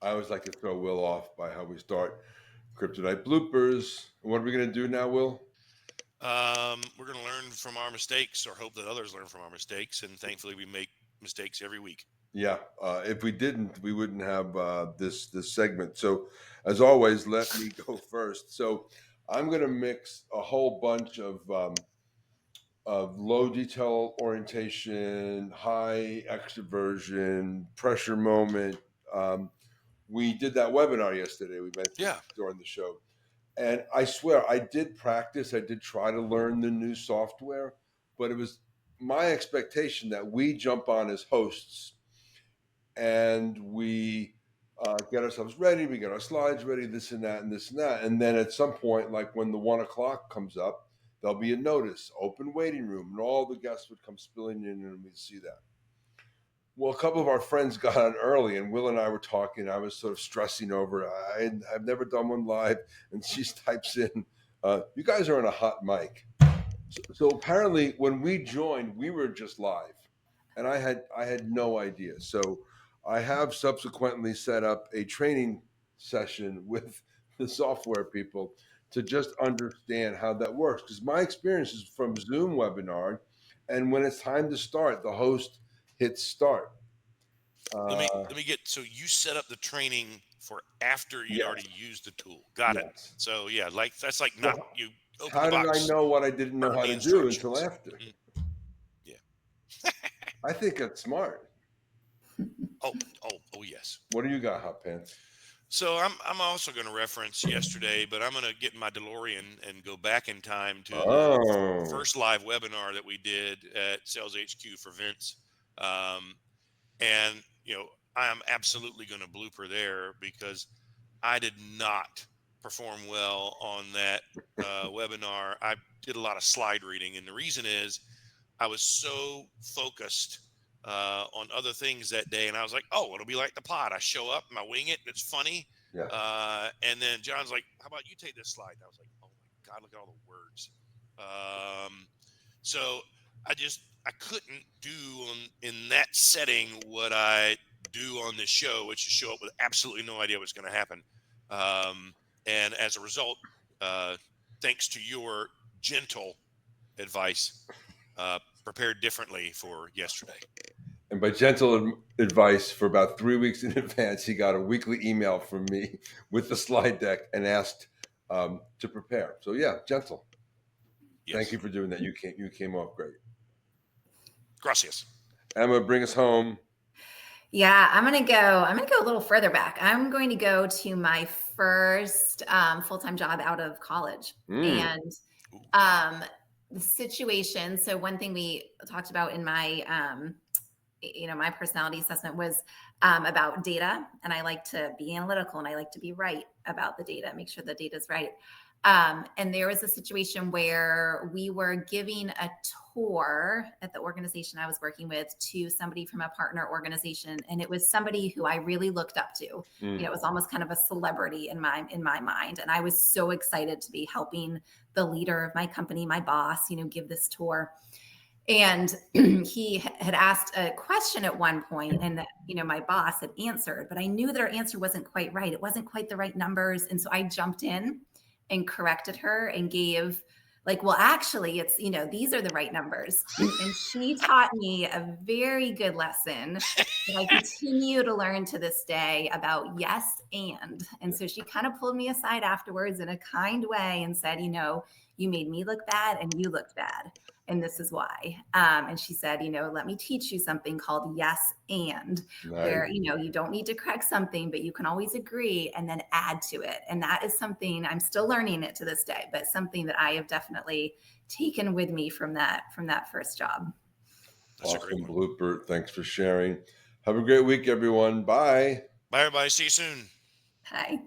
I always like to throw Will off by how we start Kryptonite bloopers. What are we going to do now, Will? We're going to learn from our mistakes, or hope that others learn from our mistakes. And thankfully, we make mistakes every week. Yeah, if we didn't, we wouldn't have this segment. So, as always, let me go first. So, I'm going to mix a whole bunch of low detail orientation, high extroversion, pressure moment. Um, we did that webinar yesterday. We mentioned Yeah. during the show. And I swear, I did practice. I did try to learn the new software, but it was my expectation that we jump on as hosts and we get ourselves ready. We get our slides ready, this and that, and this and that. And then at some point, like when the 1 o'clock comes up, there'll be a notice, open waiting room, and all the guests would come spilling in, and we'd see that. Well, a couple of our friends got on early, and Will and I were talking. I was sort of stressing over. I've never done one live, and she types in, "You guys are on a hot mic." So apparently, when we joined, we were just live, and I had no idea. So I have subsequently set up a training session with the software people to just understand how that works. Because my experience is from Zoom webinar, and when it's time to start, the host hits start. Let me Uh, let me get. So you set up the training for after you'd yes, already used the tool. Got it. yes. So yeah, like that's like not Well, you open the how did I box, know what I didn't know burn how the to do until instructions. after? Mm, yeah. I think that's smart. Oh yes. What do you got, Hot Pants? So I'm also going to reference yesterday, but I'm going to get in my DeLorean and go back in time to the Oh, first live webinar that we did at Sales HQ for Vince. Um, and I am absolutely going to blooper there because I did not perform well on that webinar. I did a lot of slide reading, and the reason is I was so focused on other things that day, and I was like, "Oh, it'll be like the pod. I show up, and I wing it, and it's funny." yeah. And then John's like, "How about you take this slide?" And I was like, "Oh my god, look at all the words." Um, so I couldn't do in that setting what I do on this show, which is show up with absolutely no idea what's going to happen. And as a result, uh, thanks to your gentle advice, prepared differently for yesterday. And by gentle advice, for about 3 weeks in advance, he got a weekly email from me with the slide deck and asked to prepare. So yeah, gentle. Thank Yes. you for doing that. You came off great. Gracias. Emma, bring us home. Yeah, I'm gonna go a little further back. I'm going to go to my first full-time job out of college. Mm. And Ooh. um, the situation. So one thing we talked about in my my personality assessment was about data, and I like to be analytical and I like to be right about the data, make sure the data is right. And there was a situation where we were giving a tour at the organization I was working with to somebody from a partner organization, and it was somebody who I really looked up to. It was almost kind of a celebrity in my mind, and I was so excited to be helping the leader of my company, my boss, give this tour. And he had asked a question at one point, and my boss had answered, but I knew that her answer wasn't quite right. It wasn't quite the right numbers. And so I jumped in and corrected her and gave, like, well, actually, it's, these are the right numbers. And she taught me a very good lesson that I continue to learn to this day about yes and. And so she kind of pulled me aside afterwards in a kind way and said, you made me look bad and you looked bad, and this is why. And she said, let me teach you something called yes and, Nice. where, you don't need to correct something, but you can always agree and then add to it. And that is something I'm still learning it to this day, but something that I have definitely taken with me from that first job. That's a great Awesome one. blooper. Thanks for sharing. Have a great week, everyone. Bye. Bye, everybody. See you soon. Hi.